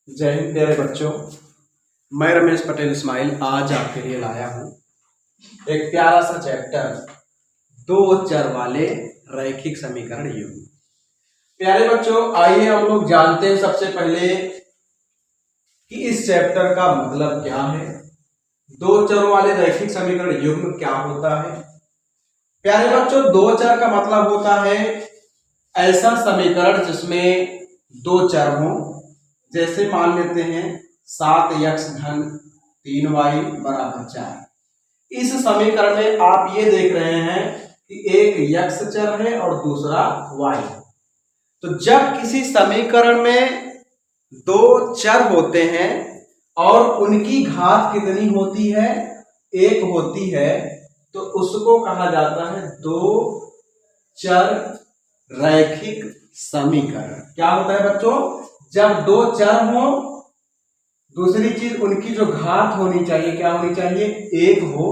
जय हिंद प्यारे बच्चों। मैं रमेश पटेल इस्माइल आज आपके लिए लाया हूँ एक प्यारा सा चैप्टर दो चर वाले रैखिक समीकरण युग्म। प्यारे बच्चों, आइए हम लोग जानते हैं सबसे पहले कि इस चैप्टर का मतलब क्या है, दो चरों वाले रैखिक समीकरण युग्म क्या होता है। प्यारे बच्चों, दो चर का मतलब होता है ऐसा समीकरण जिसमें दो चर हों। जैसे मान लेते हैं 7x धन 3y बराबर 4। इस समीकरण में आप ये देख रहे हैं कि एक x चर है और दूसरा y। तो जब किसी समीकरण में दो चर होते हैं और उनकी घात कितनी होती है, एक होती है, तो उसको कहा जाता है दो चर रैखिक समीकरण। क्या होता है बच्चों, जब दो चर हो, दूसरी चीज उनकी जो घात होनी चाहिए क्या होनी चाहिए, एक हो,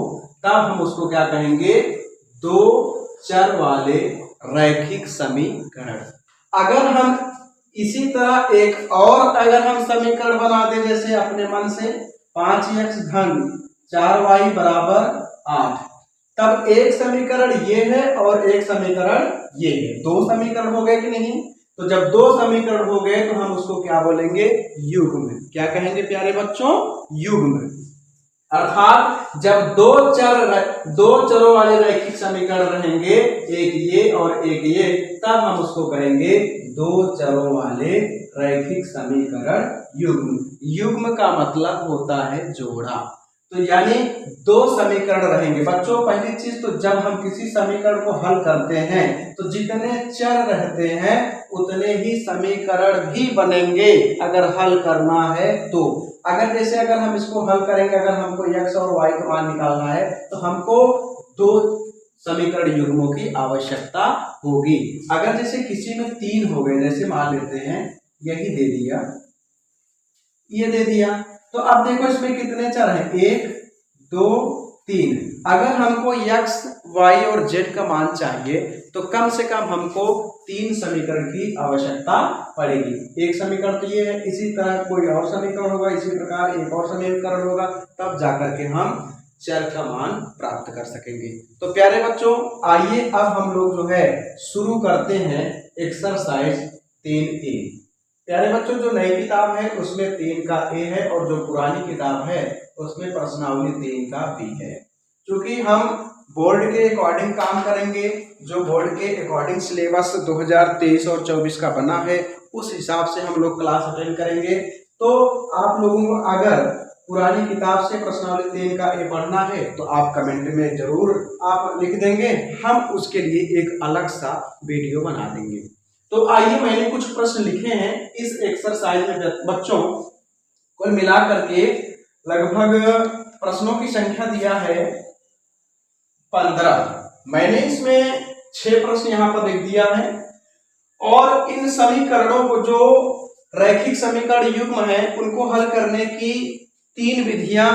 तब हम उसको क्या कहेंगे, दो चर वाले रैखिक समीकरण। अगर हम इसी तरह एक और अगर हम समीकरण बना दें जैसे अपने मन से 5x धन 4y बराबर 8, तब एक समीकरण ये है और एक समीकरण ये है। दो समीकरण हो गए कि नहीं। तो जब दो समीकरण हो गए तो हम उसको क्या बोलेंगे, युग्म। क्या कहेंगे प्यारे बच्चों, युग्म। अर्थात जब दो चरों वाले रैखिक समीकरण रहेंगे, एक ये और एक ये, तब हम उसको कहेंगे दो चरों वाले रैखिक समीकरण युग्म। युग्म का मतलब होता है जोड़ा। तो यानी दो समीकरण रहेंगे बच्चों। पहली चीज, तो जब हम किसी समीकरण को हल करते हैं तो जितने चर रहते हैं उतने ही समीकरण भी बनेंगे अगर हल करना है तो। अगर हम इसको हल करेंगे, अगर हमको x और y का मान निकालना है तो हमको दो समीकरण युग्मों की आवश्यकता होगी। अगर जैसे किसी में तीन हो गए, जैसे मान लेते हैं यही दे दिया, ये दे दिया, तो अब देखो इसमें कितने चर हैं, 1 2 3। अगर हमको x y और z का मान चाहिए तो कम से कम हमको तीन समीकरण की आवश्यकता पड़ेगी। एक समीकरण तो ये है, इसी तरह कोई और समीकरण होगा, इसी प्रकार एक और समीकरण होगा, तब जाकर के हम चर का मान प्राप्त कर सकेंगे। तो प्यारे बच्चों, आइए अब हम लोग जो है शुरू करते हैं एक्सरसाइज 3A। प्यारे बच्चों, जो नई किताब है उसमें 3 का A है और जो पुरानी किताब है उसमें प्रश्नावली 3 का B है। क्योंकि हम बोर्ड के अकॉर्डिंग काम करेंगे, जो बोर्ड के अकॉर्डिंग सिलेबस 2023 और 24 का बना है उस हिसाब से हम लोग क्लास अटेंड करेंगे। तो आप लोगों को अगर पुरानी किताब से प्रश्नावली 3 का A पढ़ना है तो आप कमेंट में जरूर आप लिख देंगे, हम उसके लिए एक अलग सा वीडियो बना देंगे। तो आइए, मैंने कुछ प्रश्न लिखे हैं इस एक्सरसाइज में बच्चों। कुल मिलाकर के लगभग प्रश्नों की संख्या दिया है 15। मैंने इसमें 6 प्रश्न यहाँ पर लिख दिया है और इन समीकरणों को, जो रैखिक समीकरण युग्म है, उनको हल करने की 3 विधियां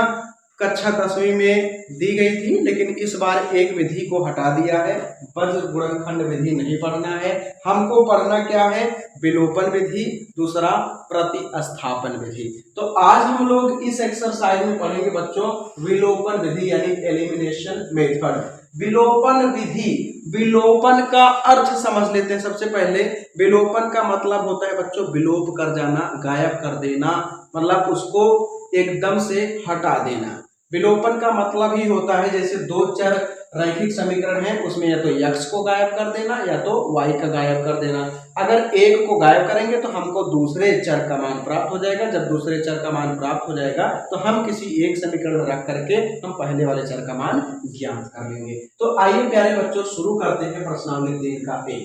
कक्षा 10वीं में दी गई थी, लेकिन इस बार एक विधि को हटा दिया है। वज्र गुणनखंड विधि नहीं पढ़ना है, हमको पढ़ना क्या है, विलोपन विधि, दूसरा प्रतिस्थापन विधि। तो आज हम लोग इस एक्सरसाइज में पढ़ेंगे बच्चों विलोपन विधि यानी एलिमिनेशन मेथड। विलोपन विधि, विलोपन का अर्थ समझ लेते हैं सबसे पहले। विलोपन का मतलब होता है बच्चों विलोप कर जाना, गायब कर देना, मतलब उसको एकदम से हटा देना। विलोपन का मतलब ही होता है जैसे दो चर रैखिक समीकरण है उसमें या तो x को गायब कर देना या तो y का गायब कर देना। अगर एक को गायब करेंगे तो हमको दूसरे चर का मान प्राप्त हो जाएगा। जब दूसरे चर का मान प्राप्त हो जाएगा तो हम किसी एक समीकरण में रख करके हम पहले वाले चर का मान ज्ञात कर लेंगे। तो आइए प्यारे बच्चों शुरू करते हैं प्रश्नावली 3 का A।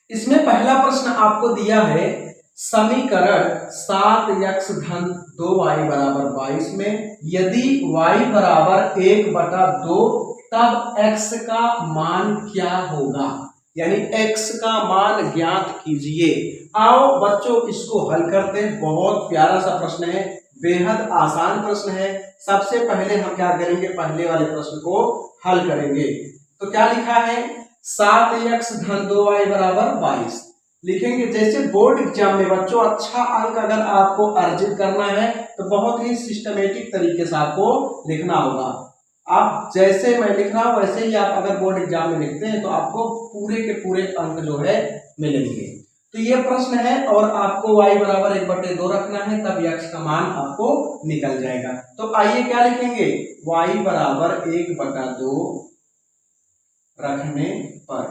इसमें पहला प्रश्न आपको दिया है, समीकरण 7x धन 2y बराबर 22 में यदि y बराबर 1/2 तब x का मान क्या होगा, यानी x का मान ज्ञात कीजिए। आओ बच्चों इसको हल करते हैं। बहुत प्यारा सा प्रश्न है, बेहद आसान प्रश्न है। सबसे पहले हम क्या करेंगे, पहले वाले प्रश्न को हल करेंगे। तो क्या लिखा है, 7x धन 2y बराबर 22। लिखेंगे। जैसे बोर्ड एग्जाम में बच्चों अच्छा अंक अगर आपको अर्जित करना है तो बहुत ही सिस्टमेटिक तरीके से आपको लिखना होगा। आप जैसे मैं लिख रहा हूं वैसे ही आप अगर बोर्ड एग्जाम में लिखते हैं तो आपको पूरे के पूरे अंक जो है मिलेंगे। तो ये प्रश्न है और आपको y बराबर 1/2 रखना है, तब x का मान आपको निकल जाएगा। तो आइए क्या लिखेंगे, y बराबर 1/2 रखने पर,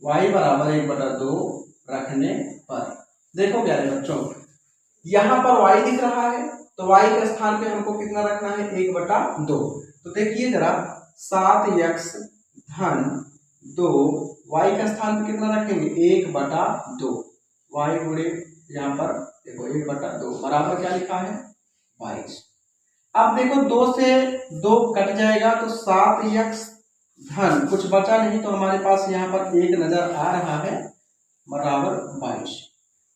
y बराबर 1/2 रखने पर। देखो प्यारे बच्चों, यहां पर y दिख रहा है तो y के स्थान पे हमको कितना रखना है, 1/2। तो देखिए जरा 7x धन 2, y के स्थान पे कितना रखेंगे, 1/2। y गुणे यहाँ पर देखो 1/2 बराबर क्या लिखा है, 22। अब देखो 2 से 2 कट जाएगा तो 7x धन कुछ बचा नहीं तो हमारे पास यहाँ पर 1 नजर आ रहा है बराबर 22।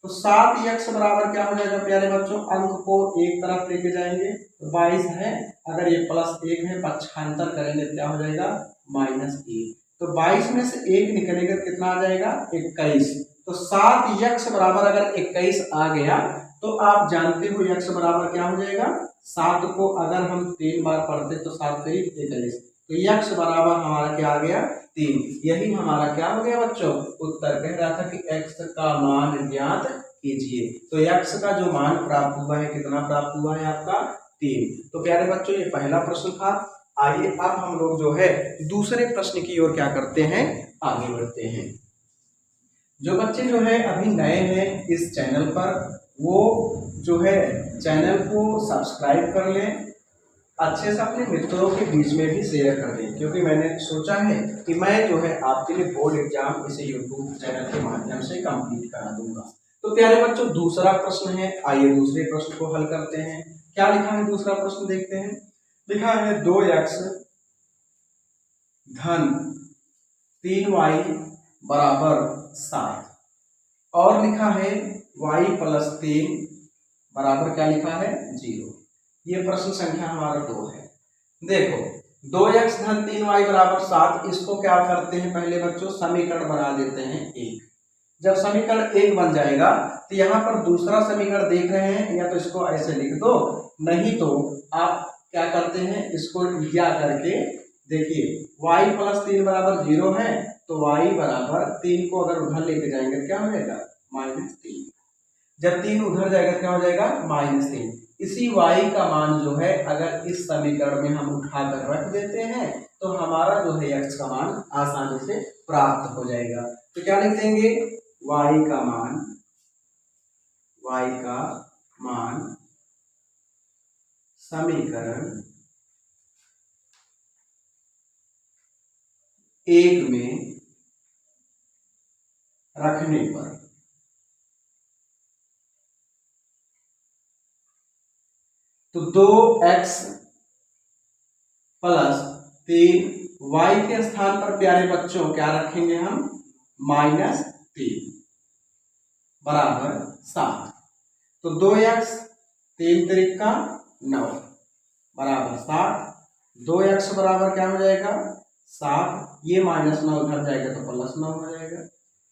तो 7x बराबर क्या हो जाएगा प्यारे बच्चों, अंक को एक तरफ लेके जाएंगे तो 22 है, अगर ये +1 है पक्षांतर करेंगे तो क्या हो जाएगा -1। तो 22 में से 1 निकलेगा कितना आ जाएगा 21। तो 7x बराबर अगर 21 आ गया तो आप जानते हो x बराबर क्या हो जाएगा, 7 को अगर हम 3 बार पढ़ते तो 7 3 21, तो x बराबर हमारा क्या आ गया 3। यही हमारा क्या हो गया बच्चों उत्तर। कह रहा था कि x का मान ज्ञात कीजिए, तो x का जो मान प्राप्त हुआ है कितना प्राप्त हुआ है आपका 3। तो प्यारे बच्चों ये पहला प्रश्न था। आइए अब हम लोग जो है दूसरे प्रश्न की ओर क्या करते हैं, आगे बढ़ते हैं। जो बच्चे जो है अभी नए हैं इस चैनल पर वो जो है चैनल को सब्सक्राइब कर लें, अच्छे से अपने मित्रों के बीच में भी शेयर कर दें, क्योंकि मैंने सोचा है कि मैं जो है आपके लिए बोर्ड एग्जाम इसे यूट्यूब चैनल के माध्यम से कंप्लीट करा दूंगा। तो प्यारे बच्चों दूसरा प्रश्न है, आइए दूसरे प्रश्न को हल करते हैं। क्या लिखा है दूसरा प्रश्न देखते हैं। लिखा है 2x धन 3y बराबर 7 और लिखा है y + 3 बराबर क्या लिखा है 0। ये प्रश्न संख्या हमारा 2 है। देखो 2x धन 3y बराबर 7, इसको क्या करते हैं पहले बच्चों समीकरण बना देते हैं 1। जब समीकरण 1 बन जाएगा तो यहाँ पर दूसरा समीकरण देख रहे हैं, या तो इसको ऐसे लिख दो, नहीं तो आप क्या करते हैं इसको लिया करके देखिए y + 3 बराबर 0 है तो y बराबर 3 को अगर उधर लेके जाएंगे क्या हो जाएगा -3। जब 3 उधर जाएगा क्या हो जाएगा -3। इसी y का मान जो है अगर इस समीकरण में हम उठाकर रख देते हैं तो हमारा जो है x का मान आसानी से प्राप्त हो जाएगा। तो क्या लिख देंगे y का मान समीकरण 1 में रखने पर तो 2x + 3y के स्थान पर प्यारे बच्चों क्या रखेंगे हम -3 बराबर 7। तो 2x 3 × 9 बराबर 7। 2x बराबर क्या हो जाएगा 7, ये -9 उधर जाएगा तो +9 हो जाएगा।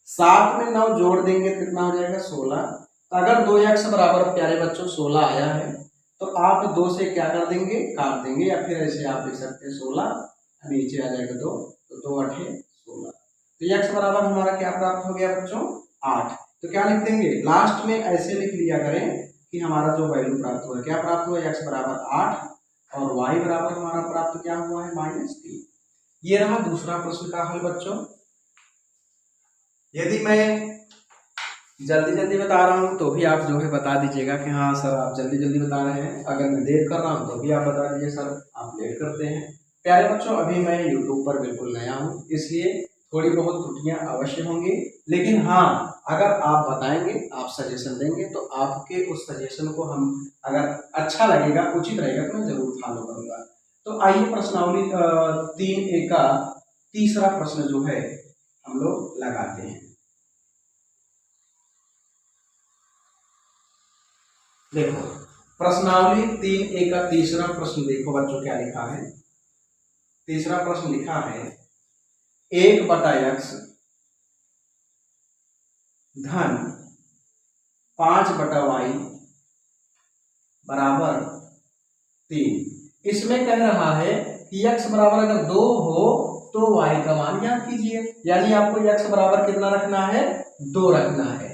7 में 9 जोड़ देंगे कितना हो जाएगा 16। तो अगर 2x बराबर प्यारे बच्चों 16 आया है तो आप 2 से क्या कर देंगे काट देंगे, या फिर ऐसे आप लिख सकते हैं 16 नीचे आ जाएगा 2, तो 2 8 16। तो x बराबर हमारा क्या प्राप्त हो गया बच्चों 8। तो क्या लिख देंगे लास्ट में ऐसे लिख लिया करें कि हमारा जो वैल्यू प्राप्त हुआ क्या प्राप्त हुआ x बराबर 8 और y बराबर हमारा प्राप्त क्या हुआ है -3। ये रहा दूसरा प्रश्न का हल बच्चों। यदि मैं जल्दी बता रहा हूं तो भी आप जो है बता दीजिएगा कि हाँ सर आप जल्दी बता रहे हैं, अगर मैं देर कर रहा हूं तो भी आप बता दीजिए सर आप लेट करते हैं। प्यारे बच्चों अभी मैं यूट्यूब पर बिल्कुल नया हूं, इसलिए थोड़ी बहुत त्रुटियां अवश्य होंगी, लेकिन हाँ अगर आप बताएंगे आप सजेशन देंगे तो आपके उस सजेशन को हम अगर अच्छा लगेगा उचित रहेगा तो मैं जरूर फॉलो करूंगा। तो आइए प्रश्नावली 3A का तीसरा प्रश्न जो है हम लोग लगाते हैं। देखो प्रश्नावली 3A का तीसरा प्रश्न देखो बच्चों क्या लिखा है। तीसरा प्रश्न लिखा है 1/x धन 5/y बराबर 3। इसमें कह रहा है कि x बराबर अगर 2 हो तो y का मान ज्ञात कीजिए, यानी आपको x बराबर कितना रखना है, 2 रखना है।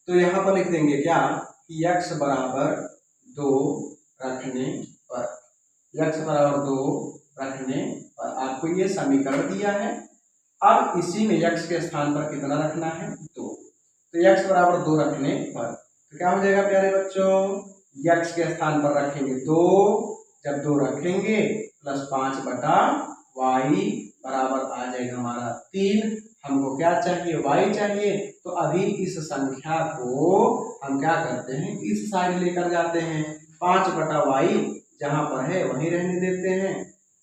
तो यहाँ पर लिख देंगे क्या कि x बराबर 2 रखने पर, x बराबर 2 रखने पर आपको ये समीकरण दिया है। अब इसी में x के स्थान पर कितना रखना है, 2। तो x बराबर 2 रखने पर तो क्या हो जाएगा प्यारे बच्चों, x के स्थान पर रखेंगे 2, जब 2 रखेंगे प्लस 5/y बराबर आ जाएगा हमारा 3। हमको क्या चाहिए, y चाहिए। तो अभी इस संख्या को हम क्या करते हैं, इस साइड लेकर जाते हैं। 5/y जहां पर है वहीं रहने देते हैं,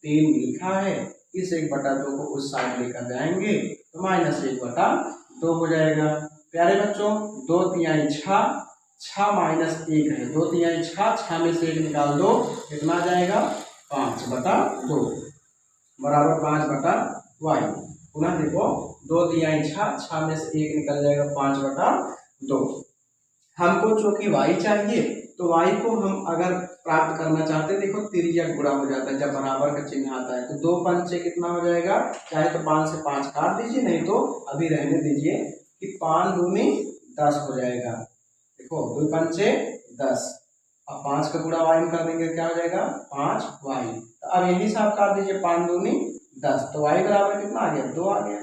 3 लिखा है, इस 1/2 को उस साइड लेकर जाएंगे तो -1/2 हो जाएगा। प्यारे बच्चों 2 तिहाई 6, 6 - 1 है, 2 तिहाई 6, 6 में से 1 निकाल दो, कितना आ जाएगा 5/2 बराबर 5/y। पुनः देखो 2 तिहाई 6, 6 में से 1 निकल जाएगा 5/2। हमको चूंकि y चाहिए तो y को हम अगर प्राप्त करना चाहते हैं, देखो तिर्यक गुणा हो जाता है जब बराबर का चिन्ह आता है। तो 2 पंचे कितना हो जाएगा, चाहे तो 5 से 5 काट दीजिए, नहीं तो अभी रहने दीजिए कि 5 दूनी 10 हो जाएगा। देखो 2 पंचे 10, अब 5 का गुणा y में कर देंगे, क्या हो जाएगा 5y। तो अब यही साफ काट दीजिए, 5 दूनी 10, तो y बराबर कितना आ गया, 2 आ गया।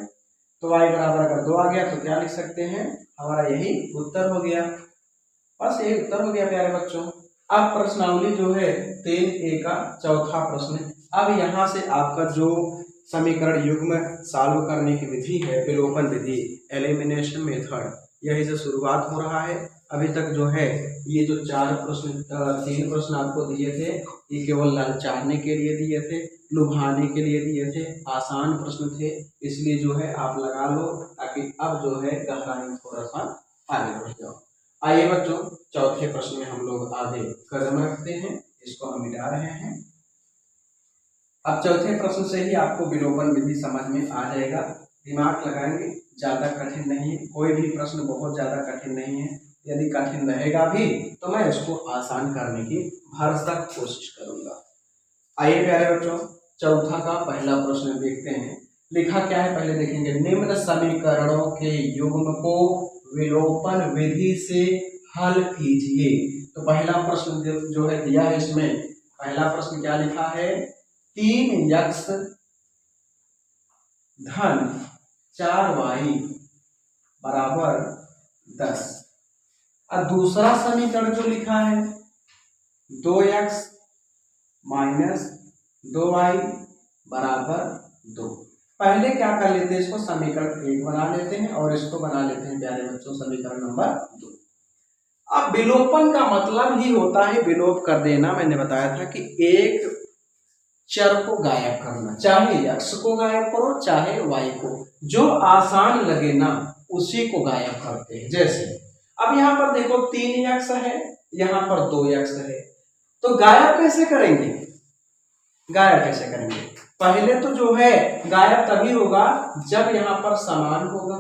तो y बराबर अगर 2 आ गया तो क्या लिख सकते हैं, हमारा यही उत्तर हो गया। बस ये उत्तर हो गया प्यारे बच्चों। अब प्रश्नावली जो है 3A का चौथा प्रश्न। अब यहाँ से आपका जो समीकरण युग्म सॉल्व करने की विधि है, विलोपन विधि, एलिमिनेशन मेथड, यही से शुरुआत हो रहा है। अभी तक जो है ये जो 3 प्रश्न आपको दिए थे, ये केवल ललचाने के लिए दिए थे, लुभाने के लिए दिए थे, आसान प्रश्न थे, इसलिए जो है आप लगा लो ताकि अब जो है गहराई थोड़ा सा आगे बढ़ जाओ। आइए बच्चों चौथे प्रश्न में हम लोग आगे कदम रखते हैं, इसको हम मिटा रहे हैं। अब चौथे प्रश्न से ही आपको विलोपन विधि समझ में आ जाएगा, दिमाग लगाएंगे, ज्यादा कठिन नहीं है, कोई भी प्रश्न बहुत ज्यादा कठिन नहीं है। यदि कठिन रहेगा भी तो मैं इसको आसान करने की भरसक कोशिश करूंगा। आइए प्यारे बच्चों चौथा का पहला प्रश्न देखते हैं। लिखा क्या है पहले देखेंगे, निम्न समीकरणों के युग्म को विलोपन विधि से हल कीजिए। तो पहला प्रश्न जो है दिया है, इसमें पहला प्रश्न क्या लिखा है, 3x धन 4y बराबर 10। और दूसरा समीकरण जो लिखा है 2x माइनस 2y बराबर 2। पहले क्या कर लेते हैं, इसको समीकरण 1 बना लेते हैं और इसको बना लेते हैं प्यारे बच्चों समीकरण नंबर 2। अब विलोपन का मतलब ही होता है विलोप कर देना। मैंने बताया था कि एक चर को गायब करना, चाहे x को गायब करो चाहे y को, जो आसान लगे ना उसी को गायब करते हैं। जैसे अब यहाँ पर देखो 3x है, यहाँ पर 2x है, तो गायब कैसे करेंगे, गायब कैसे करेंगे, पहले तो जो है गायब तभी होगा जब यहाँ पर समान होगा।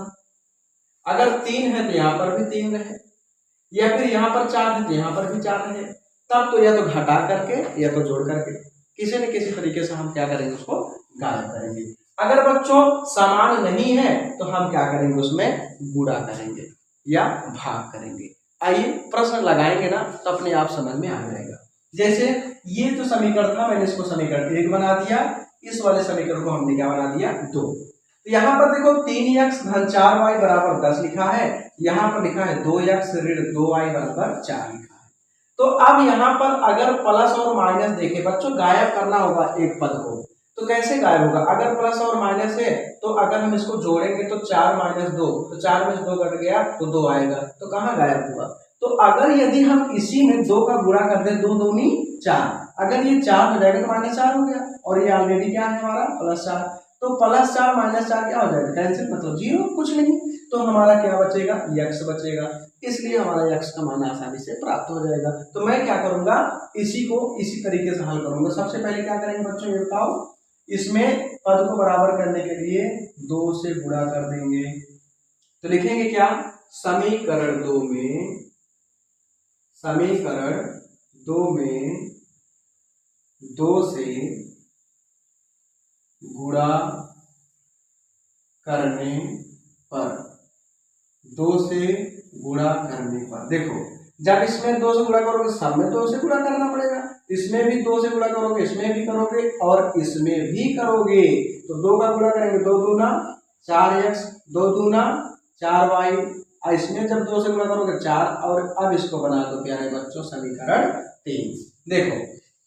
अगर 3 है तो यहाँ पर भी 3 रहे, या फिर यहाँ पर 4 है तो यहाँ पर भी 4 रहे, तब तो या तो घटा करके या तो जोड़ करके किसी न किसी तरीके से हम क्या करेंगे, उसको गायब करेंगे। अगर बच्चों समान नहीं है तो हम क्या करेंगे, उसमें गुणा करेंगे या भाग करेंगे। आइए प्रश्न लगाएंगे ना तो अपने आप समझ में आ जाएगा। जैसे ये जो समीकरण था मैंने इसको समीकरण 1 बना दिया, इस वाले समीकरण को हमने क्या बना दिया 2। तो यहाँ पर देखो 3x धन 4y बराबर 10 लिखा है, यहाँ पर लिखा है 2x ऋण 2y बराबर 4 लिखा है। तो अब यहाँ पर अगर प्लस और माइनस देखे बच्चों, गायब करना होगा एक पद को, तो कैसे गायब होगा, अगर प्लस और माइनस है तो अगर हम इसको जोड़ेंगे तो 4 - 2, तो 4 में से 2 कट गया तो 2 आएगा, तो कहाँ गायब हुआ। तो अगर यदि हम इसी में 2 का गुणा कर दें, 2 दूनी 4, अगर ये 4 हो जाएगा तो -4 हो गया, और ये ऑलरेडी क्या है हमारा +4, तो +4 - 4 क्या हो जाएगा, कैंसिल, मतलब 0, कुछ नहीं। तो हमारा क्या बचेगा, x बचेगा, इसलिए हमारा x का मान आसानी से प्राप्त हो जाएगा। तो मैं क्या करूंगा, इसी को इसी तरीके से हल करूंगा। सबसे पहले क्या करेंगे बच्चों, ये बताओ, इसमें पद को बराबर करने के लिए 2 से गुणा कर देंगे, तो लिखेंगे क्या समीकरण दो में 2 से गुणा करने पर, 2 से गुणा करने पर, देखो जब इसमें 2 से गुणा करोगे सब में 2 से गुणा करना पड़ेगा, इसमें भी 2 से गुणा करोगे, इसमें भी करोगे और इसमें भी करोगे, तो 2 का गुणा करेंगे 2 दूना 4x, 2 दूना 4y, और इसमें जब 2 से गुणा करोगे 4, और अब इसको बना दो प्यारे बच्चों समीकरण 3। देखो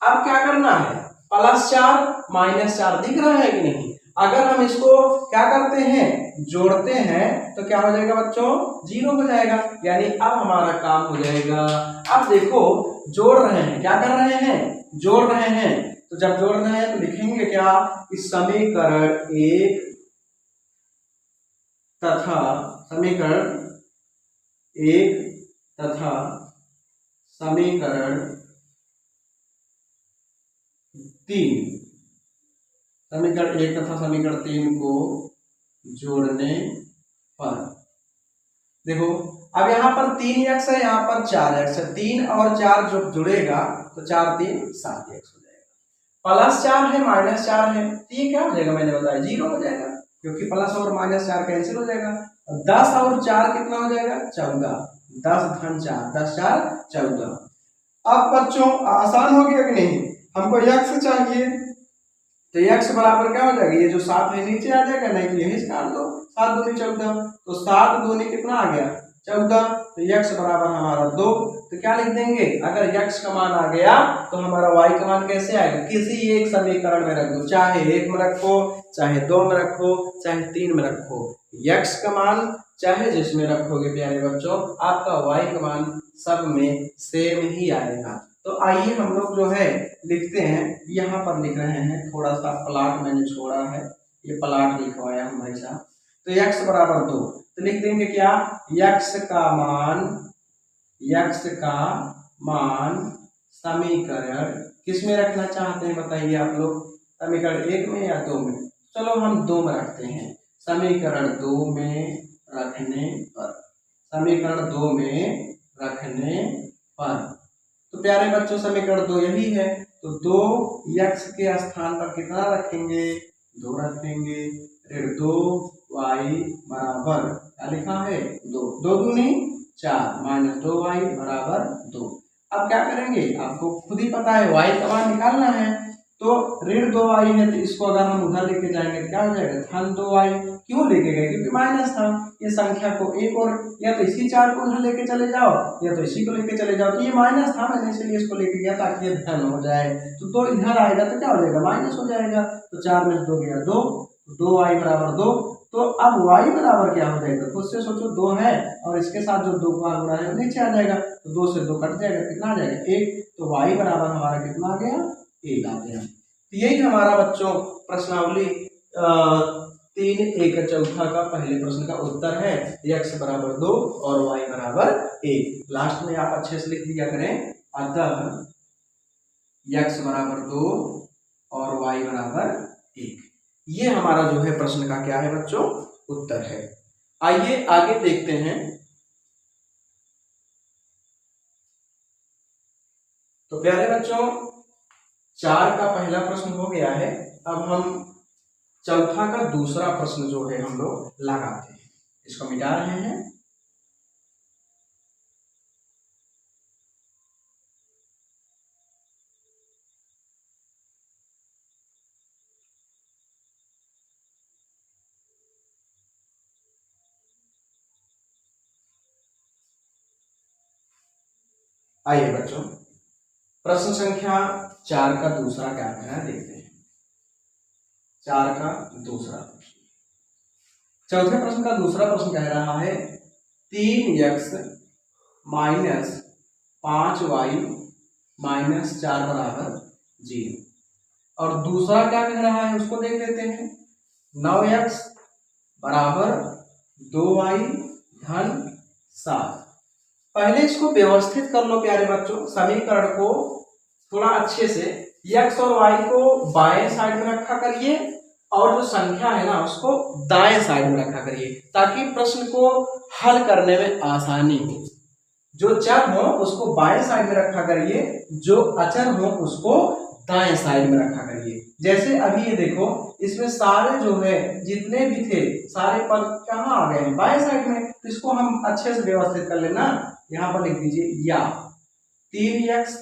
अब क्या करना है, +4 -4 दिख रहा है कि नहीं, अगर हम इसको क्या करते हैं जोड़ते हैं तो क्या हो जाएगा बच्चों 0 हो जाएगा, यानी अब हमारा काम हो जाएगा। अब देखो जोड़ रहे हैं, क्या कर रहे हैं जोड़ रहे हैं, तो जब जोड़ रहे हैं तो लिखेंगे क्या इस समीकरण 1 तथा समीकरण 3, समीकरण 1 तथा समीकरण 3 को जोड़ने पर, देखो अब यहाँ पर 3x है, यहाँ पर 4x है, 3 और 4 जो जुड़ेगा तो 4 3 7x हो जाएगा, +4 है -4 है, तो ये क्या हो जाएगा मैंने बताया 0 हो जाएगा, क्योंकि प्लस और -4 कैंसिल हो जाएगा, 10 और 4 कितना हो जाएगा 14, 10 घन 4, 10 4 14। अब बच्चों आसान हो गया कि नहीं, हमको x चाहिए, तो x बराबर क्या हो जाएगा, ये जो 7 है नीचे आ जाएगा, नहीं तो यही से काट दो, 7 दूनी 14, तो 7 दूनी कितना आ गया 14, तो x बराबर हमारा 2, तो क्या लिख देंगे, अगर x का मान आ गया तो हमारा y का मान कैसे आएगा, किसी एक समीकरण में रख दो, चाहे 1 में रखो, चाहे 2 में रखो, चाहे 3 में रखो, x का मान चाहे जिसमें रखोगे प्यारे बच्चों आपका y का मान सब में सेम ही आएगा। तो आइए हम लोग जो है लिखते हैं, यहाँ पर लिख रहे हैं, थोड़ा सा प्लाट मैंने छोड़ा है, ये प्लाट लिखवाया हम भाई साहब, तो x बराबर 2, तो लिख देंगे क्या x का मान समीकरण किस में रखना चाहते हैं बताइए आप लोग, समीकरण 1 में या 2 में, चलो हम 2 में रखते हैं, समीकरण 2 में रखने पर, समीकरण 2 में रखने पर, तो प्यारे बच्चों समीकरण 2 यही है, तो 2x के स्थान पर कितना रखेंगे 2 रखेंगे, फिर 2y बराबर क्या लिखा है 2, 2 दूनी 4 -2y बराबर 2। अब क्या करेंगे आपको खुद ही पता है y का मान निकालना है, तो ऋण 2y है, तो इसको अगर हम उधर लेके जाएंगे तो क्या हो जाएगा धन 2y, क्यों लेके गए क्योंकि माइनस था, ये संख्या को एक और या तो इसी 4 को उधर लेके चले जाओ या तो इसी को लेके चले जाओ, तो ये माइनस था मैंने इसलिए इसको लेके गया ताकि ये धन हो जाए, तो 2 इधर आएगा तो क्या हो जाएगा माइनस हो जाएगा, तो 4 में 2 गया 2, 2y बराबर 2, तो अब y बराबर क्या हो जाएगा खुद से सोचो 2 है और इसके साथ जो 2 का गुणा है नीचे आ जाएगा, तो 2 से 2 कट जाएगा, कितना आ जाएगा 1, तो y बराबर हमारा कितना आ गया 1 आ गया। तो यही हमारा बच्चों प्रश्नावली 3 चौथा का पहले प्रश्न का उत्तर है, x बराबर 2 और y बराबर 1। लास्ट में आप अच्छे से लिख दिया करें, अतः x बराबर 2 और y बराबर 1, ये हमारा जो है प्रश्न का क्या है बच्चों उत्तर है। आइए आगे देखते हैं, तो प्यारे बच्चों 4 का पहला प्रश्न हो गया है, अब हम चौथा का दूसरा प्रश्न जो है हम लोग लगाते हैं, इसको मिटा रहे हैं। आइए बच्चों प्रश्न संख्या 4 का दूसरा क्या कह रहा है देखते हैं। 4 का दूसरा प्रश्न, चौथे प्रश्न का दूसरा प्रश्न कह रहा है 3x माइनस 5y माइनस 4 बराबर 0, और दूसरा क्या कह रहा है उसको देख लेते हैं, 9x बराबर 2y धन 7। पहले इसको व्यवस्थित कर लो प्यारे बच्चों, समीकरण को थोड़ा अच्छे से, x और y को बाएं साइड में रखा करिए और जो संख्या है ना उसको दाएं साइड में रखा करिए ताकि प्रश्न को हल करने में आसानी हो। जो चर हो उसको बाएं साइड में रखा करिए, जो अचर हो उसको दाएं साइड में रखा करिए। जैसे अभी ये देखो, इसमें सारे जो है जितने भी थे सारे पद कहाँ आ गए हैं, बाएं साइड में। तो इसको हम अच्छे से व्यवस्थित कर लेना। यहाँ पर लिख दीजिए या 3x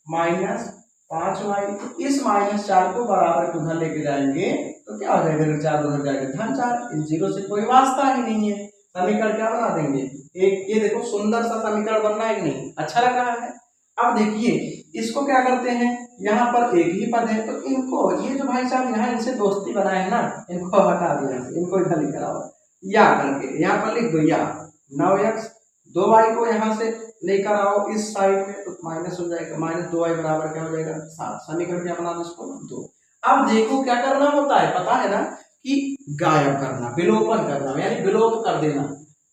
माइनस 5y। इस -4 को बराबर उधर लेके जाएंगे तो क्या हो जाएगा, 4 उधर जाएगा धन 4। इस जीरो से कोई वास्ता ही नहीं है। समीकरण क्या बना देंगे, एक ये देखो सुंदर सा समीकरण बनना है कि नहीं, अच्छा लग रहा है। अब देखिए इसको क्या करते हैं, यहाँ पर एक ही पद है तो इनको, ये जो भाई साहब यहाँ इनसे दोस्ती बनाए है ना, इनको हटा दिया, इनको इधर लिख कराओ या करके, यहाँ पर लिख दो या 9x। 2y को यहाँ से लेकर आओ इस साइड में तो माइनस हो जाएगा, -2y बराबर क्या हो जाएगा 7। समीकरण क्या बना दो इसको 2। अब देखो क्या करना होता है, पता है ना कि गायब करना, विलोपन करना, यानी विलोप कर देना।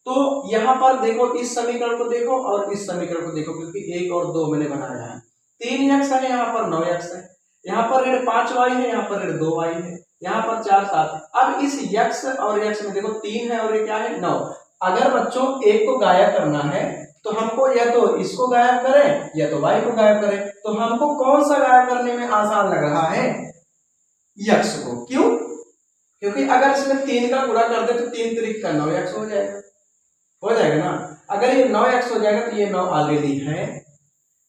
तो यहाँ पर देखो इस समीकरण को देखो और इस समीकरण को देखो, क्योंकि 1 और 2 मैंने बनाया है। 3x है, यहाँ पर 9x है, यहाँ पर ऋण 5y है, यहाँ पर ऋण 2y है, यहाँ पर 4 7 है। अब इस x और x में देखो 3 है और ये क्या है 9। अगर बच्चों एक को गायब करना है तो हमको या तो इसको गायब करें या तो y को गायब करें। तो हमको कौन सा गायब करने में आसान लग रहा है, x को। क्यों, क्योंकि अगर इसमें 3 का गुणा कर दे तो 3 3 का 9x हो जाएगा ना। अगर ये 9x हो जाएगा तो ये 9 ऑलरेडी है,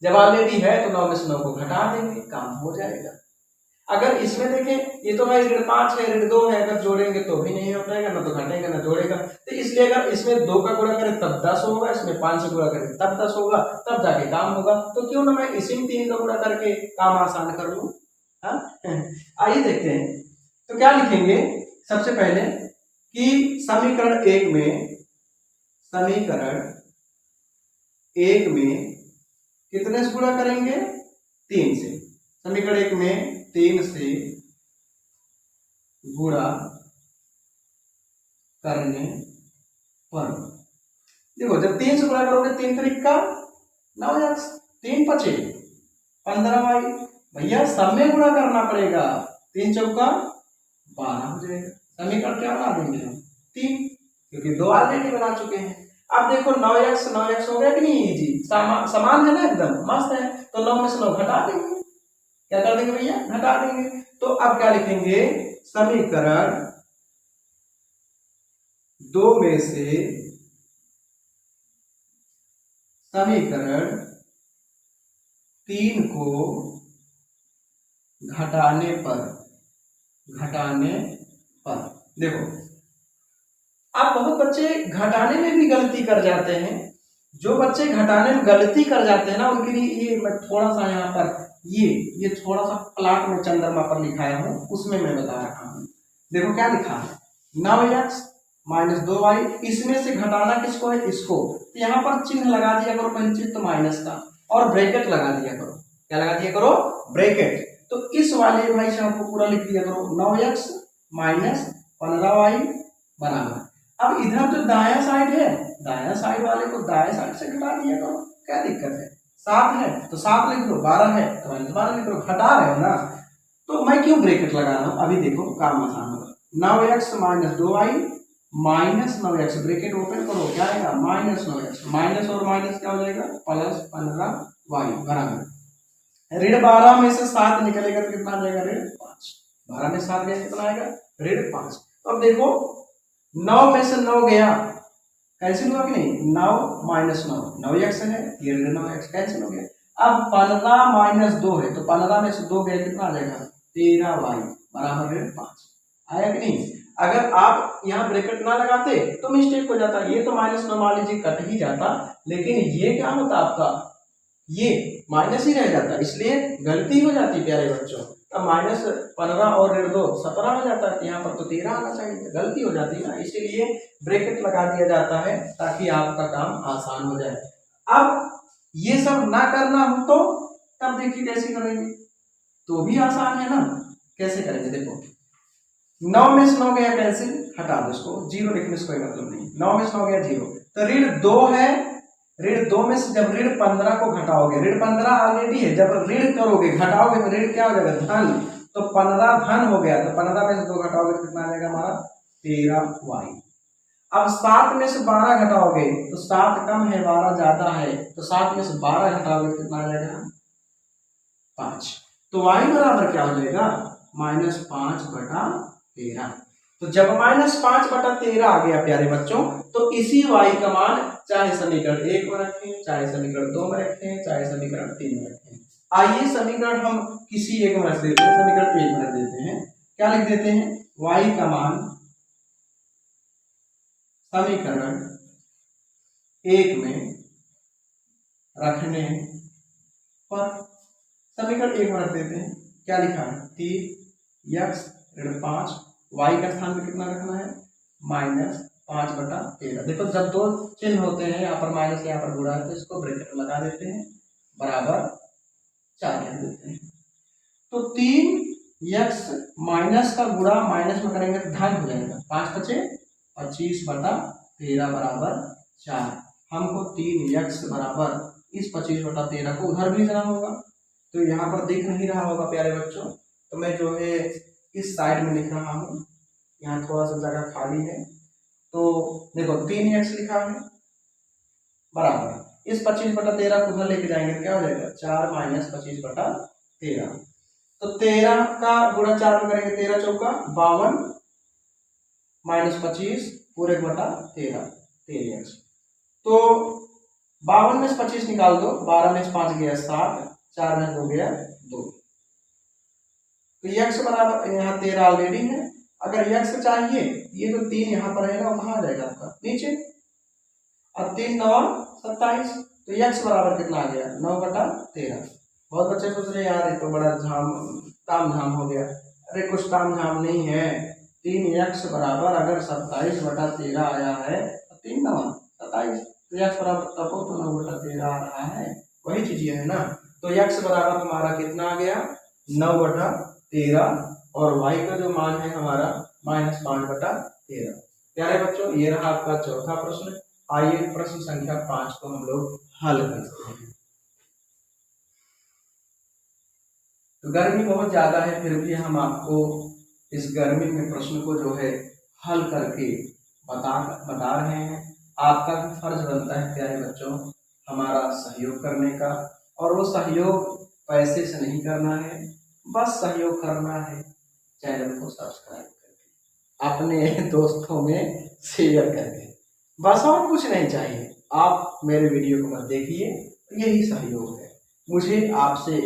जब ऑलरेडी है तो 9 में से 9 को घटा देंगे, काम हो जाएगा। अगर इसमें देखें ये तो भाई ऋण 5 है ऋण 2 है, अगर जोड़ेंगे तो भी नहीं हो पाएगा, ना तो घटेगा ना जोड़ेगा। तो इसलिए अगर इसमें 2 का गुणा करें तब 10 होगा, इसमें 5 से गुणा करें तब 10 होगा, तब जाके काम होगा। तो क्यों ना मैं इसी में 3 का गुणा करके काम आसान कर लूं। आइए देखते हैं, तो क्या लिखेंगे सबसे पहले कि समीकरण एक में कितने से गुणा करेंगे, 3 से। समीकरण एक में 3 से गुणा करने पर देखो, जब 3 से गुणा करोगे 3 3 का 9x, 3 5 15y। भैया सब में गुणा करना पड़ेगा, 3 चौका 12 हो जाएगा। समीकरण क्या बना देंगे हम 3, क्योंकि 2 ऑलरेडी बना चुके हैं। अब देखो 9x हो गया कि नहीं, इजी समान है ना, एकदम मस्त है। तो 9 में से 9 घटा देंगे, क्या कर देंगे भैया, घटा देंगे। तो अब क्या लिखेंगे, समीकरण 2 में से समीकरण 3 को घटाने पर देखो, आप बहुत बच्चे घटाने में भी गलती कर जाते हैं। जो बच्चे घटाने में गलती कर जाते हैं ना, उनके लिए ये मैं थोड़ा सा यहाँ पर ये थोड़ा सा प्लाट में चंद्रमा पर लिखाया हूँ, उसमें मैं बता रहा हूँ। देखो क्या लिखा है, 9x माइनस 2y। इसमें से घटाना किसको है, इसको। तो यहाँ पर चिन्ह लगा दिया करो पहले चीज तो माइनस का, और ब्रैकेट लगा दिया करो। क्या लगा दिया करो, ब्रैकेट। तो इस वाले भाई साहब को पूरा लिख दिया करो, 9x माइनस 15y बराबर। अब इधर जो दाया साइड है, दाया साइड वाले को दाया साइड से घटा दिया करो, क्या दिक्कत है। 7 है तो 7 लिख दो, 12 है तो -12 लिख दो, घटा रहे हो ना। तो मैं क्यों ब्रैकेट लगा रहा हूँ, अभी देखो काम आसान होगा। 9x minus 2y minus 9x, bracket open करो, क्या आएगा -9x, माइनस और माइनस क्या हो जाएगा प्लस 15y बराबर। ऋण 12 में से 7 निकलेगा तो कितना आ जाएगा, ऋण 5। 12 में 7 गया कितना आएगा, ऋण 5। तो अब देखो 9 में से 9 गया, कैंसिल हुआ कि नहीं, 9 माइनस 9 9x है, ये ऋण 9x कैंसिल हो गया। अब 15 माइनस 2 है तो 15 में से 2 गया कितना आ जाएगा, 13y बराबर ऋण 5। आया कि नहीं। अगर आप यहाँ ब्रैकेट ना लगाते तो मिस्टेक हो जाता, ये तो -9 मान लीजिए कट ही जाता, लेकिन ये क्या होता आपका, ये माइनस ही रह जाता, इसलिए गलती हो जाती प्यारे बच्चों। अब -15 और ऋण 2 17 हो जाता है, यहाँ पर तो 13 आना चाहिए, गलती हो जाती है ना, इसीलिए ब्रैकेट लगा दिया जाता है ताकि आपका काम आसान हो जाए। अब ये सब ना करना हो तो तब देखिए कैसे करेंगे, तो भी आसान है ना। कैसे करेंगे, देखो 9 में से 9 गया कैंसिल, हटा दो इसको, 0 लिखने से कोई मतलब नहीं। 9 में से 9 गया 0, तो ऋण 2 है, ऋण 2 में से जब ऋण 15 को घटाओगे, ऋण 15 ऑलरेडी है, जब ऋण करोगे घटाओगे तो ऋण क्या हो जाएगा, धन। तो 15 धन हो गया, तो 15 में से 2 घटाओगे तो कितना आ जाएगा हमारा 13y। अब 7 में से 12 घटाओगे तो 7 कम है 12 ज्यादा है, तो 7 में से 12 घटाओगे तो कितना आ जाएगा 5। तो y बराबर क्या हो जाएगा -5/13। तो जब -5/13 आ गया प्यारे बच्चों, तो इसी y का मान चाहे समीकरण 1 में रखें, चाहे समीकरण 2 में रखें, चाहे समीकरण 3 में रखें। आइए समीकरण हम किसी एक में रख देते हैं, समीकरण 1 में रख देते हैं। क्या लिख देते हैं, y का मान समीकरण 1 में रखने पर, समीकरण 1 में रख देते हैं। क्या लिखा है 3x ऋण 5, y का स्थान पे कितना रखना है -5/13। देखो जब दो चिन्ह होते हैं, यहाँ पर माइनस यहाँ पर गुणा है, तो इसको ब्रैकेट लगा देते हैं, बराबर 4 लिख देते हैं। तो 3x माइनस का गुणा माइनस में करेंगे तो धन हो जाएगा, 5 बचे 25/13 बराबर 4। हमको 3x बराबर इस 25/13 को उधर भी लिखना होगा, तो यहाँ पर दिख नहीं रहा होगा प्यारे बच्चों, तो मैं जो है इस साइड में लिख रहा हूँ, यहाँ थोड़ा सा जगह खाली है। तो देखो 3x लिखा है बराबर इस 25/13 को उधर लेके जाएंगे तो क्या हो जाएगा 4 - 25/13। तो 13 का गुणा 4 में करेंगे 13 चौका 52 -25 पूरे बटा 13 3x। तो 52 में से 25 निकाल दो, 12 में से 5 गया 7, 4 में 2 गया 2। तो x बराबर यहाँ 13 ऑलरेडी है। अगर x चाहिए, ये तो 3 यहाँ पर रहेगा, वो कहाँ जाएगा आपका नीचे, और 3 9 27, तो x बराबर कितना आ गया 9/13। बहुत बच्चे सोच रहे यार ये तो बड़ा ताम झाम हो गया। अरे कुछ ताम झाम नहीं है, 3x बराबर अगर 27/13 आया है तो 3 9 27, तो x बराबर तब तो 9/13 आ रहा है, वही चीज है ना। तो x बराबर हमारा कितना आ गया 9/13, और y का जो मान है हमारा -5/13। प्यारे बच्चों ये रहा आपका चौथा प्रश्न। आइए प्रश्न संख्या 5 को हम लोग हल करते हैं। तो गर्मी बहुत ज्यादा है, फिर भी हम आपको इस गर्मी में प्रश्न को जो है हल करके बता रहे हैं। आपका भी फर्ज बनता है प्यारे बच्चों हमारा सहयोग करने का, और वो सहयोग पैसे से नहीं करना है, बस सहयोग करना है चैनल को सब्सक्राइब करके, अपने दोस्तों में शेयर करके, बस और कुछ नहीं चाहिए। आप मेरे वीडियो को मत देखिए, यही सहयोग है। मुझे आपसे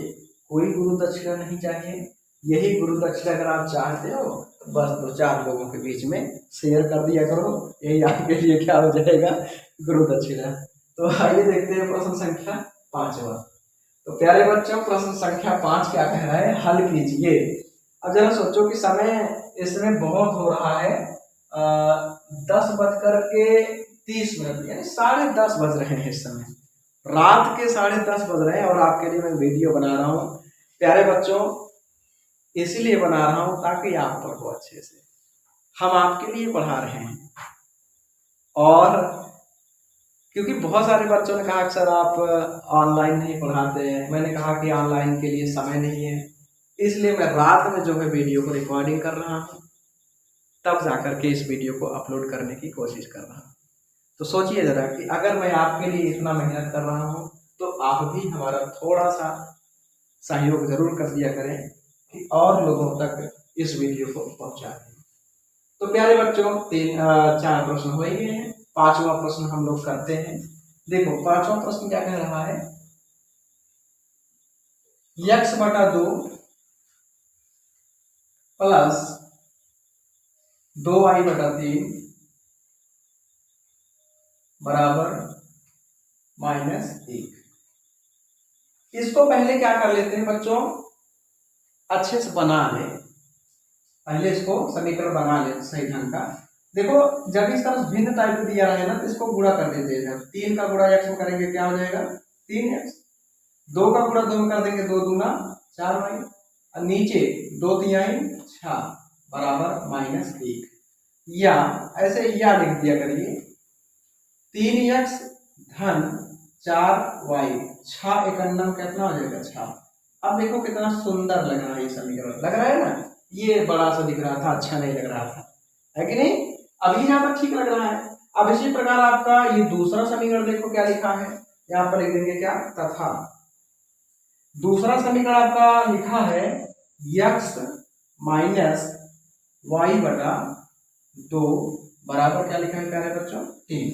कोई गुरु दक्षिणा नहीं चाहिए, यही गुरु दक्षिणा अगर आप चाहते हो तो बस 2-4 लोगों के बीच में शेयर कर दिया करो, यही आपके लिए क्या हो जाएगा गुरु दक्षिणा। तो आइए देखते हैं प्रश्न संख्या 5वां। तो प्यारे बच्चों प्रश्न संख्या 5 क्या कह रहा है, हल कीजिए। अब जरा सोचो कि समय इसमें बहुत हो रहा है, 10:30 यानी 10:30 बज रहे हैं इस समय, रात के 10:30 बज रहे हैं, और आपके लिए मैं वीडियो बना रहा हूँ प्यारे बच्चों, इसीलिए बना रहा हूँ ताकि आप पढ़ो अच्छे से। हम आपके लिए पढ़ा रहे हैं, और क्योंकि बहुत सारे बच्चों ने कहा कि सर आप ऑनलाइन नहीं पढ़ाते हैं, मैंने कहा कि ऑनलाइन के लिए समय नहीं है, इसलिए मैं रात में जो है वीडियो को रिकॉर्डिंग कर रहा हूँ, तब जाकर के इस वीडियो को अपलोड करने की कोशिश कर रहा हूँ। तो सोचिए जरा कि अगर मैं आपके लिए इतना मेहनत कर रहा हूँ, तो आप भी हमारा थोड़ा सा सहयोग जरूर कर दिया करें कि और लोगों तक इस वीडियो को पहुंचा दें। तो प्यारे बच्चों 4 प्रश्न हो ही गए हैं, 5वां प्रश्न हम लोग करते हैं। देखो 5वां प्रश्न क्या कह रहा है, x/2 प्लस 2y/3 बराबर -1। इसको पहले क्या कर लेते हैं बच्चों, अच्छे से बना ले, पहले इसको समीकरण बना ले सही ढंग का। देखो जब इस तरह भिन्न टाइप दिया है ना, तो इसको गुणा कर देते हैं। 3 का गुणा x में करेंगे क्या हो जाएगा 3x, 2 का गुणा 2 में कर देंगे 2 दूना 4y, और नीचे 2 तिहाई 6 बराबर -1। या ऐसे या लिख दिया करिए 3x धन 4y, 6 × 9 कितना हो जाएगा 6, अब देखो कितना सुंदर लग रहा है ये समीकरण, लग रहा है ना, ये बड़ा सा दिख रहा था, अच्छा नहीं लग रहा था, है कि नहीं? अभी यहाँ पर ठीक लग रहा है। अब इसी प्रकार आपका ये दूसरा समीकरण देखो क्या लिखा है, यहाँ पर लिख देंगे क्या, तथा दूसरा समीकरण आपका लिखा है x माइनस वाई बटा 2 बराबर क्या लिखा है प्यारे बच्चों, 3।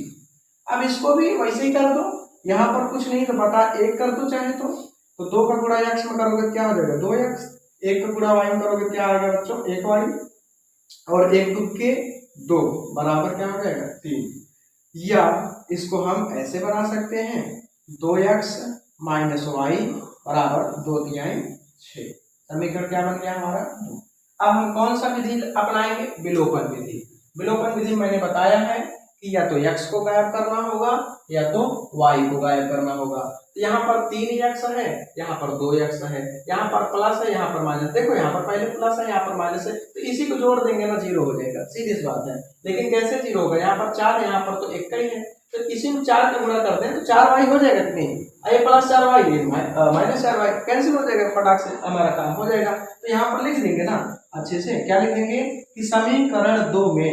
अब इसको भी वैसे ही कर दो, यहाँ पर कुछ नहीं तो बटा 1 कर दो चाहे तो 2 का गुणा x में करोगे क्या हो जाएगा 2x, 1 का गुणा y में करोगे क्या आ गया बच्चों 1y, और 1 तुक्के 2 बराबर क्या हो जाएगा 3। या इसको हम ऐसे बना सकते हैं 2x माइनस वाई बराबर 2 तिहाई 6। समीकरण क्या बन गया हमारा 2। अब हम कौन सा विधि अपनाएंगे, विलोपन विधि। विलोपन विधि मैंने बताया है कि या तो x को गायब करना होगा या तो y को गायब करना होगा। तो यहाँ पर 3x है, यहाँ पर 2x है, यहाँ पर प्लस है, यहाँ पर माइनस, देखो यहाँ पर पहले प्लस है, यहाँ पर माइनस है, तो इसी को जोड़ देंगे ना, जीरो हो जाएगा, सीधी सी बात है। लेकिन कैसे जीरो होगा, यहाँ पर 4 है, यहाँ पर तो 1 का ही है, तो इसी में 4 का गुणा कर दें तो 4y हो जाएगा कि नहीं, ये प्लस 4y ये माइनस 4y कैंसिल हो जाएगा, फटाक से हमारा काम हो जाएगा। तो यहाँ पर लिख देंगे ना अच्छे से, क्या लिख देंगे कि समीकरण 2 में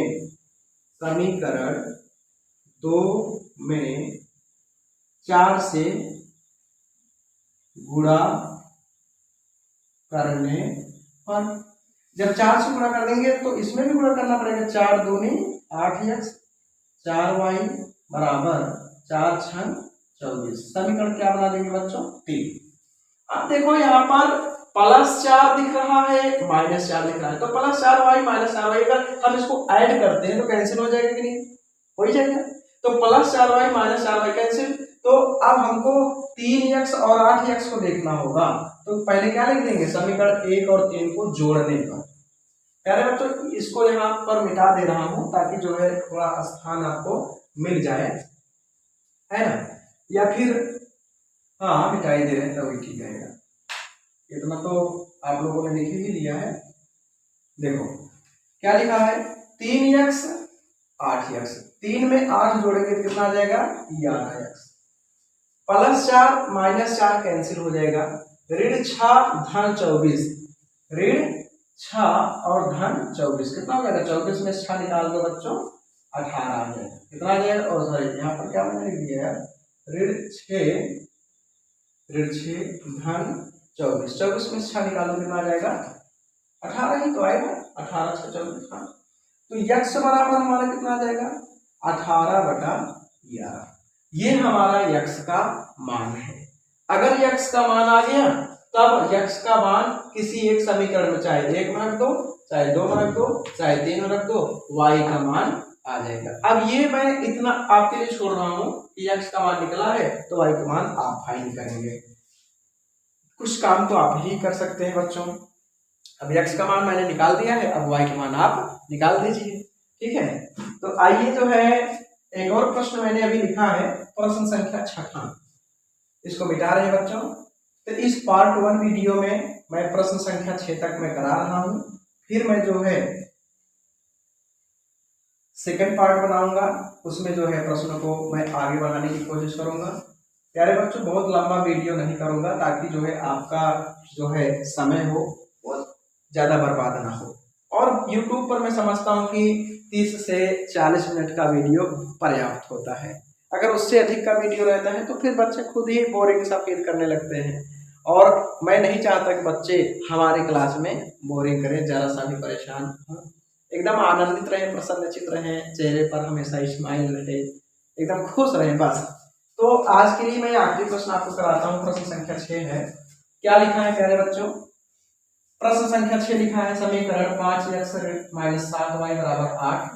4 से गुणा करने पर, जब 4 से गुणा कर देंगे तो इसमें भी गुणा करना पड़ेगा, 4 दूनी 8x, 4y बराबर 4 छन 24। समीकरण क्या बना देंगे बच्चों 3। अब देखो यहाँ पर +4 दिख रहा है, -4 दिख रहा है, तो +4y -4y अगर हम इसको ऐड करते हैं तो कैंसिल हो जाएगा कि नहीं, हो ही जाएगा। तो +4y -4y कैंसिल, तो अब हमको 3x और 8x को देखना होगा, तो पहले क्या लिख देंगे, समीकरण 1 और 3 को जोड़ने पर। प्यारे बच्चों इसको यहाँ पर मिटा दे रहा हूं ताकि जो है थोड़ा स्थान आपको मिल जाए, है ना, या फिर हाँ मिटाई दे रहे हैं तभी ठीक रहेगा। इतना तो आप लोगों ने लिख ही लिया है। देखो क्या लिखा है 3x 8x, 3 में 8 जोड़ेंगे तो कितना आ जाएगा 11x, +4 -4 कैंसिल हो जाएगा, ऋण 6 धन 24, ऋण 6 और धन 24 कितना हो जाएगा, 24 में 6 निकाल दो बच्चों 18 आ जाएगा, कितना आ जाएगा, और सॉरी यहाँ पर क्या मैंने लिख दिया है ऋण 6 धन 24, 24 में 6 निकालो कितना आ जाएगा 18 ही तो आएगा, 18 से 24। हाँ तो x बराबर हमारा कितना आ जाएगा 18/11, ये हमारा x का मान है। अगर x का मान आ गया तब x का मान किसी एक समीकरण में चाहे 1 में रख दो, चाहे 2 में रख दो, चाहे 3 में रख दो, y का मान आ जाएगा। अब ये मैं इतना आपके लिए छोड़ रहा हूं कि x का मान निकला है तो y का मान आप फाइंड करेंगे। कुछ काम तो आप ही कर सकते हैं बच्चों। अब x का मान मैंने निकाल दिया है, अब y का मान आप निकाल दीजिए, ठीक है। तो आइए जो है एक और प्रश्न मैंने अभी लिखा है, प्रश्न संख्या 6, इसको मिटा रहे हैं बच्चों। तो इस पार्ट 1 वीडियो में मैं प्रश्न संख्या 6 तक मैं करा रहा हूं, फिर मैं जो है सेकंड पार्ट बनाऊंगा, उसमें जो है प्रश्नों को मैं आगे बढ़ाने की कोशिश करूंगा। प्यारे बच्चों बहुत लंबा वीडियो नहीं करूंगा ताकि जो है आपका जो है समय हो वो ज्यादा बर्बाद ना हो, और YouTube पर मैं समझता हूं कि 30 से 40 मिनट का वीडियो पर्याप्त होता है। अगर उससे अधिक का वीडियो रहता है तो फिर बच्चे खुद ही बोरिंग सा फील करने लगते हैं, और मैं नहीं चाहता कि बच्चे हमारे क्लास में बोरिंग करें, जरा सा भी परेशान हो, एकदम आनंदित रहे, प्रसन्नचित रहे, चेहरे पर हमेशा स्माइल रहे, एकदम खुश रहे बस। तो आज के लिए मैं आखिरी प्रश्न आपको कराता हूँ, प्रश्न संख्या 6 है। क्या लिखा है प्यारे बच्चों, प्रश्न संख्या 6 लिखा है समीकरण 5x - 7y बराबर 8।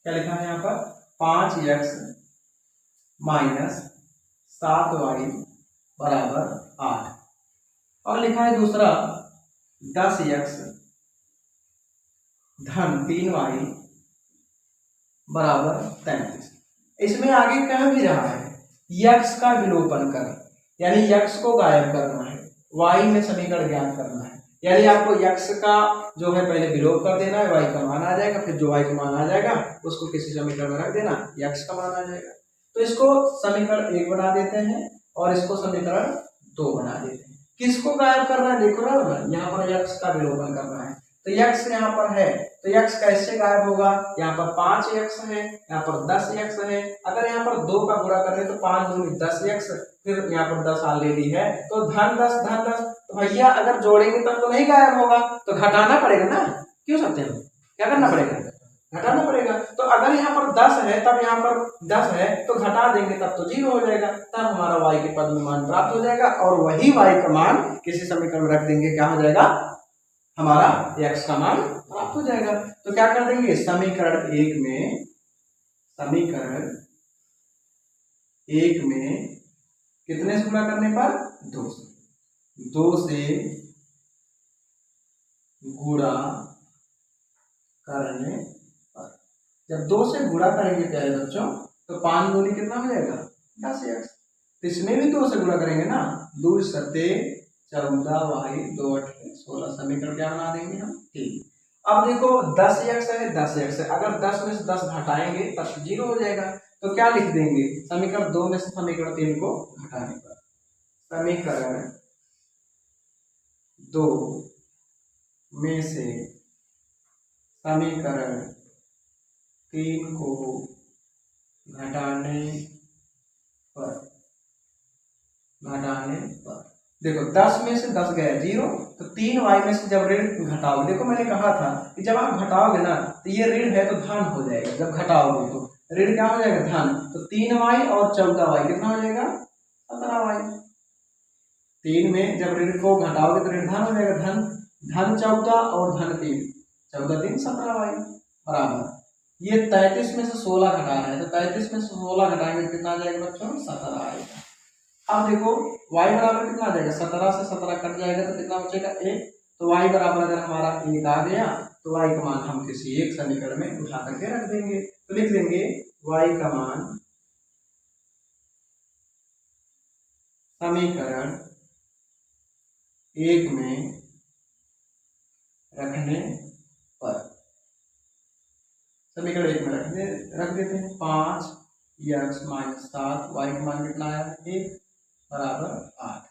क्या लिखा है यहाँ पर 5x - 7y बराबर 8, और लिखा है दूसरा 10x धन 3y बराबर 33। इसमें आगे कह भी रहा है x का विलोपन कर, यानी x को गायब करना है, y में समीकरण ज्ञात करना है, यानी आपको x का जो है पहले विलोप कर देना है, y का मान आ जाएगा, फिर जो y का मान आ जाएगा उसको किसी समीकरण में रख देना, x का मान आ जाएगा। तो इसको समीकरण 1 बना देते हैं और इसको समीकरण 2 बना देते हैं। किसको गायब कर रहा है, देखो ना यहाँ पर x का विलोपन कर रहा है, तो x यहाँ पर है तो x कैसे गायब होगा, यहाँ पर 5x है, यहाँ पर 10x है, अगर यहाँ पर 2 का गुणा करें तो 5 दूनी 10x, फिर यहाँ पर 10 ऑलरेडी है तो धन 10 धन 10, तो भैया अगर जोड़ेंगे तब तो नहीं गायब होगा, तो घटाना पड़ेगा ना, क्यों सकते हैं, क्या करना पड़ेगा, घटाना पड़ेगा। तो अगर यहाँ पर 10 है तब यहाँ पर 10 है तो घटा देंगे तब तो 0 हो जाएगा, तब हमारा y के पद में मान प्राप्त हो जाएगा, और वही y का मान किसी समीकरण में रख देंगे, क्या हो जाएगा, हमारा x का मान प्राप्त हो जाएगा। तो क्या कर देंगे, समीकरण एक में कितने से गुणा करने पर, 2 से गुणा करने पर, जब 2 से गुणा करेंगे प्यारे बच्चों तो 5 दूनी कितना हो जाएगा, 10x, तो इसमें भी 2 से गुणा करेंगे ना, 2 सत्ते 14 y 2 8 16, समीकरण क्या बना देंगे हम, 3। अब देखो 10x है 10x है, अगर 10 में से 10 घटाएंगे तब 0 हो जाएगा, तो क्या लिख देंगे, समीकरण 2 में से समीकरण 3 को घटाने पर, समीकरण 2 में से समीकरण 3 को घटाने पर देखो 10 में से 10 गया 0, तो 3y में से जब ऋण घटाओगे, देखो मैंने कहा था कि जब आप घटाओगे ना तो ये ऋण है तो धन हो जाएगा, जब घटाओगे तो ऋण क्या हो जाएगा, धन, तो 3y और 14y कितना हो जाएगा, 17y, 3 में जब ऋण को घटाओगे तो ऋण धन हो जाएगा, धन 14 और धन 3, 14 3 17y बराबर, ये 33 में से 16 घटा रहा है, तो 33 में से 16 घटाएंगे तो कितना आ जाएगा बच्चों, 17 आएगा। अब देखो y बराबर कितना आ जाएगा, 17 से 17 कट जाएगा तो कितना बचेगा, 1, तो y बराबर अगर हमारा 1 आ गया तो y का मान हम किसी एक समीकरण में उठा करके रख देंगे, तो लिख देंगे y का मान समीकरण 1 में रखने पर, समीकरण 1 में रख देते हैं, 5x - 7, y का मान कितना आया, 1 बराबर 8,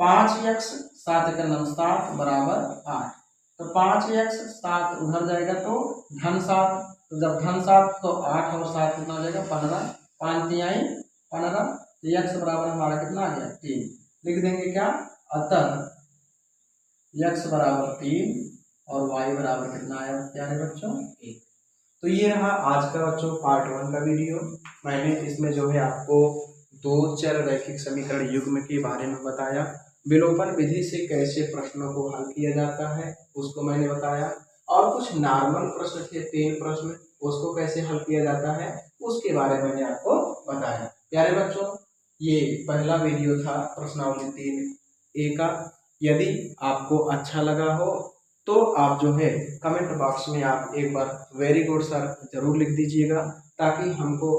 5x 7 का 7 बराबर 8, तो 5x 7 उधर जाएगा तो धन 7, तो जब धन 7 तो 8 और 7 कितना हो जाएगा, 15, 5 तिहाई 15, तो x बराबर हमारा कितना आ गया, 3, लिख देंगे क्या, अतः x बराबर 3 और y बराबर कितना आया प्यारे बच्चों, 1। तो ये रहा आज का बच्चों पार्ट 1 का वीडियो, मैंने इसमें जो है आपको 2 चर रैखिक समीकरण युग्म के बारे में बताया, विलोपन विधि से कैसे प्रश्नों को हल किया जाता है उसको मैंने बताया, और कुछ नॉर्मल प्रश्न थे 3 प्रश्न, उसको कैसे हल किया जाता है उसके बारे में मैंने आपको बताया। प्यारे बच्चों ये पहला वीडियो था प्रश्नावली 3A का, यदि आपको अच्छा लगा हो तो आप जो है कमेंट बॉक्स में आप एक बार वेरी गुड सर जरूर लिख दीजिएगा, ताकि हमको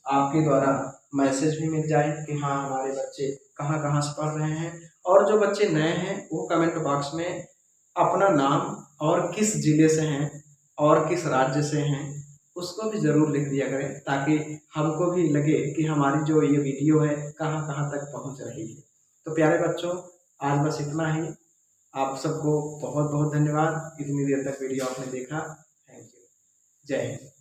आपके द्वारा मैसेज भी मिल जाए कि हाँ हमारे बच्चे कहाँ कहाँ से पढ़ रहे हैं, और जो बच्चे नए हैं वो कमेंट बॉक्स में अपना नाम और किस जिले से हैं और किस राज्य से हैं उसको भी ज़रूर लिख दिया करें, ताकि हमको भी लगे कि हमारी जो ये वीडियो है कहाँ कहाँ तक पहुँच रही है। तो प्यारे बच्चों आज बस इतना ही, आप सबको बहुत बहुत धन्यवाद, इतनी देर तक वीडियो आपने देखा, थैंक यू, जय हिंद।